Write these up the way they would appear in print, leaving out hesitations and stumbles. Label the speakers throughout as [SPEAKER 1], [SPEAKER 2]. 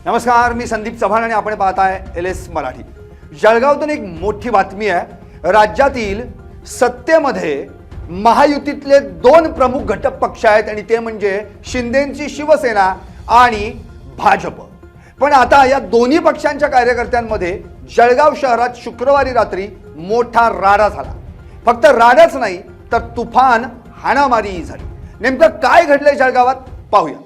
[SPEAKER 1] नमस्कार, मी संदीप चव्हाण आणि आपण पाहताय LS मराठी। जळगावातून एक मोठी बातमी आहे। राज्यातील सत्तेमध्ये महायुतीतले दोन प्रमुख घटक पक्ष आहेत आणि ते म्हणजे शिंदेंची शिवसेना आणि भाजप। पण आता या दोन्ही पक्षांच्या कार्यकर्त्यांमध्ये जळगाव शहरात शुक्रवारी रात्री मोठा राडा झाला। फक्त राडाच नाही तर तुफान हाणामारीही झाली। नेमकं काय घडलंय जळगावात पाहूया।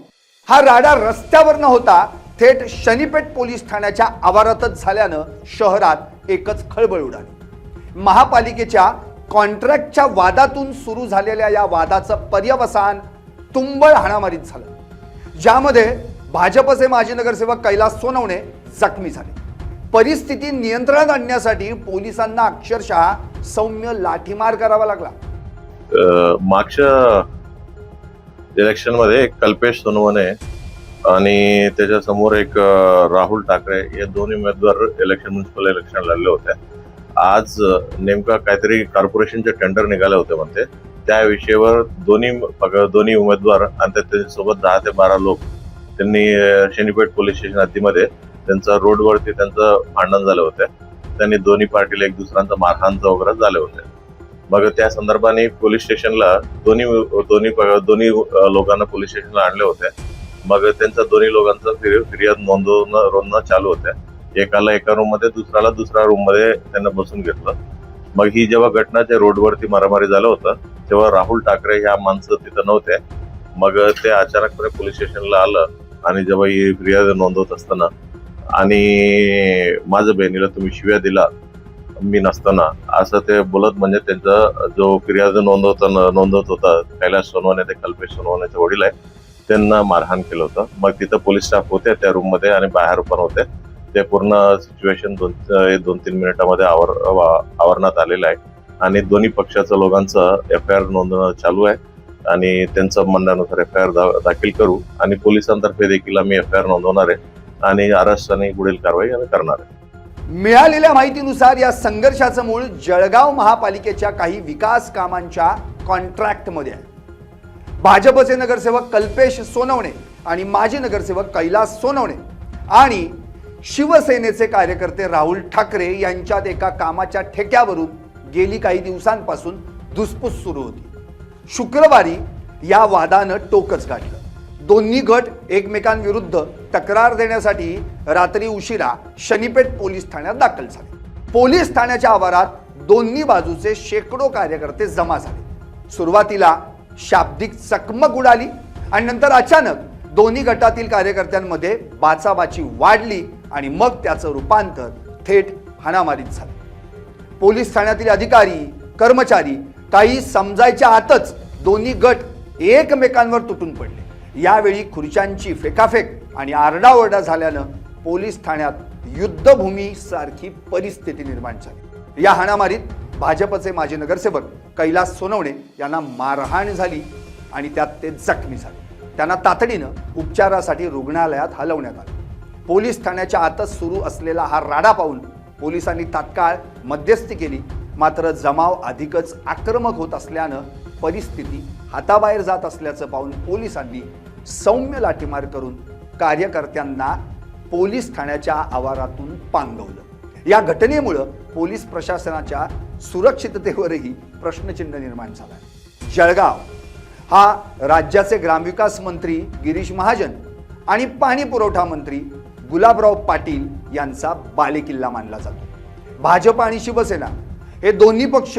[SPEAKER 1] हा राडा रस्त्यावर न होता थेट शनीपेठ पोलीस ठाण्याच्या आवारातच झाल्यानं शहरात एकच खळबळ उडाली। महापालिकेच्या कॉन्ट्रॅक्टच्या वादातून सुरू झालेल्या या वादाचं पर्यवसान तुंबळ हाणामारीत झालं, ज्यामध्ये भाजपचे माजी नगरसेवक कैलास सोनवणे जखमी झाले। परिस्थिती नियंत्रणात आणण्यासाठी पोलिसांना अक्षरशः सौम्य लाठीमार करावा लागला।
[SPEAKER 2] मागच्या इलेक्शन मध्ये कल्पेश सोनवणे आणि त्याच्या समोर एक राहुल ठाकरे हे दोन्ही उमेदवार म्युनिसिपल इलेक्शन लढले होते। आज नेमका काहीतरी कॉर्पोरेशनचे टेंडर निघाले होते म्हणते, त्या विषयावर दोन्ही उमेदवार आणि त्यांच्यासोबत 10 ते 12 लोक त्यांनी शनीपेठ पोलीस स्टेशन हद्दीमध्ये त्यांचा रोडवरती त्यांचं भांडण झालं होते। त्यांनी दोन्ही पार्टीला एक दुसऱ्यांचा मारहाण वगैरे झाले होते। मग त्या संदर्भाने पोलीस स्टेशनला दोन्ही लोकांना पोलीस स्टेशनला आणले होते। मग त्यांचा दोन्ही लोकांचा फिर्याद नोंदवणं चालू होत्या। एकाला एका रूम मध्ये, दुसऱ्याला दुसऱ्या रूम मध्ये त्यांना बसून घेतलं। मग ही जेव्हा घटना त्या रोडवरती मारामारी झालं होतं तेव्हा राहुल ठाकरे ह्या माणसं तिथं नव्हते। मग ते अचानकपणे पोलीस स्टेशनला आलं आणि जेव्हा ही फिर्याद नोंदवत असताना आणि माझ्या बहिणीला तुम्ही शिव्या दिला मी नसताना असं ते बोलत, म्हणजे त्यांचा जो फिर्याद नोंदवत होता कैलास सोनवणे, ते कल्पेश सोनवणेचे वडील आहे, त्यांना मारहाण केलं होतं। मग तिथं पोलीस स्टाफ होते त्या रूम मध्ये आणि बाहेर पण होते। ते पूर्ण सिच्युएशन 2-3 मिनिटांमध्ये आवरण्यात आलेलं आहे आणि दोन्ही पक्षाच्या लोकांचं FIR नोंदवणं चालू आहे आणि त्यांचं म्हणण्यानुसार FIR दाखल करू आणि पोलिसांतर्फे देखील आम्ही FIR नोंदवणार आहे आणि अरेस्ट आणि पुढील कारवाई आम्ही करणार आहे।
[SPEAKER 1] मिळालेल्या माहितीनुसार या संघर्षाचं मूळ जळगाव महापालिकेच्या काही विकास कामांच्या कॉन्ट्रॅक्टमध्ये आहे। भाजपचे नगरसेवक कल्पेश सोनवणे आणि माजी नगरसेवक कैलास सोनवणे आणि शिवसेनेचे कार्यकर्ते राहुल ठाकरे यांच्यात एका कामाच्या ठेक्यावरून गेली काही दिवसांपासून धुसफूस सुरू होती। शुक्रवारी या वादानं टोकच गाठलं। दोन्ही गट एकमेकांविरुद्ध तक्रार देण्यासाठी रात्री उशिरा शनीपेठ पोलीस ठाण्यात दाखल झाले। पोलीस ठाण्याच्या आवारात दोन्ही बाजूचे शेकडो कार्यकर्ते जमा झाले। सुरुवातीला शाब्दिक चकमक उडाली आणि नंतर अचानक दोन्ही गटातील कार्यकर्त्यांमध्ये बाचाबाची वाढली आणि मग त्याचं रूपांतर थेट हाणामारीत झालं। पोलीस ठाण्यातील अधिकारी कर्मचारी काही समजायच्या आतच दोन्ही गट एकमेकांवर तुटून पडले। यावेळी खुर्च्यांची फेकाफेक आणि आरडाओरडा झाल्यानं पोलीस ठाण्यात युद्धभूमी सारखी परिस्थिती निर्माण झाली। या हाणामारीत भाजपचे माजी नगरसेवक कैलास सोनवणे यांना मारहाण झाली आणि त्यात ते जखमी झाले। त्यांना तातडीनं उपचारासाठी रुग्णालयात हलवण्यात आले। पोलीस ठाण्याच्या आतच सुरू असलेला हा राडा पाहून पोलिसांनी तात्काळ मध्यस्थी केली, मात्र जमाव अधिकच आक्रमक होत असल्यानं परिस्थिती हाताबाहेर जात असल्याचं पाहून पोलिसांनी सौम्य लाठीमार करून कार्यकर्त्यांना पोलीस ठाण्याच्या आवारातून पांगवलं। या घटनेमुळे पोलीस प्रशासनाच्या सुरक्षिततेवरही प्रश्नचिन्ह निर्माण झालं। जळगाव हा राज्याचे ग्रामविकास मंत्री गिरीश महाजन आणि पाणी पुरवठा मंत्री गुलाबराव पाटील यांचा बालेकिल्ला मानला जातो। भाजप आणि शिवसेना हे दोन्ही पक्ष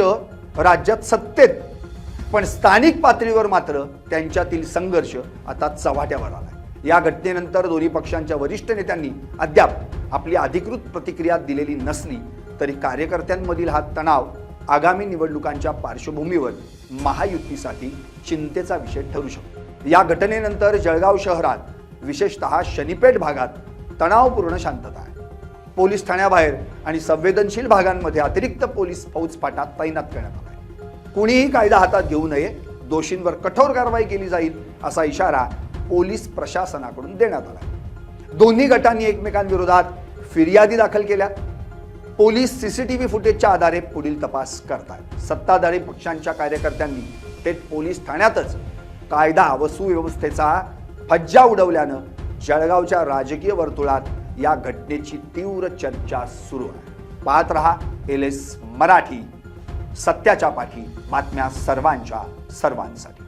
[SPEAKER 1] राज्यात सत्तेत, पण स्थानिक पातळीवर मात्र त्यांच्यातील संघर्ष आता चव्हाट्यावर आलाय। या घटनेनंतर दोन्ही पक्षांच्या वरिष्ठ नेत्यांनी अद्याप आपली अधिकृत प्रतिक्रिया दिलेली नसली तरी कार्यकर्त्यांमधील हा तणाव आगामी निवडणुकांच्या पार्श्वभूमीवर महायुतीसाठी चिंतेचा विषय ठरू शकतो। या घटनेनंतर जळगाव शहरात विशेषतः शनीपेठ भागात तणावपूर्ण शांतता आहे। पोलीस ठाण्याबाहेर आणि संवेदनशील भागांमध्ये अतिरिक्त पोलीस फौजफाटा तैनात करण्यात आला आहे। कुणीही कायदा हातात घेऊ नये, दोषींवर कठोर कारवाई केली जाईल असा इशारा पोलीस प्रशासनाकडून देण्यात आला। दोन्ही गटांनी एकमेकांविरोधात फिर्यादी दाखल केल्या। पोलीस CCTV फुटेजच्या आधारे पुढील तपास करतात। सत्ताधारी पक्षांच्या कार्यकर्त्यांनी थेट पोलीस ठाण्यातच कायदा व सुव्यवस्थेचा फज्जा उडवल्यानं जळगावच्या राजकीय वर्तुळात या घटनेची तीव्र चर्चा सुरू आहे। पाहत रहा LS मराठी, सत्याच्या पाठी, बातम्या सर्वांच्या सर्वांसाठी।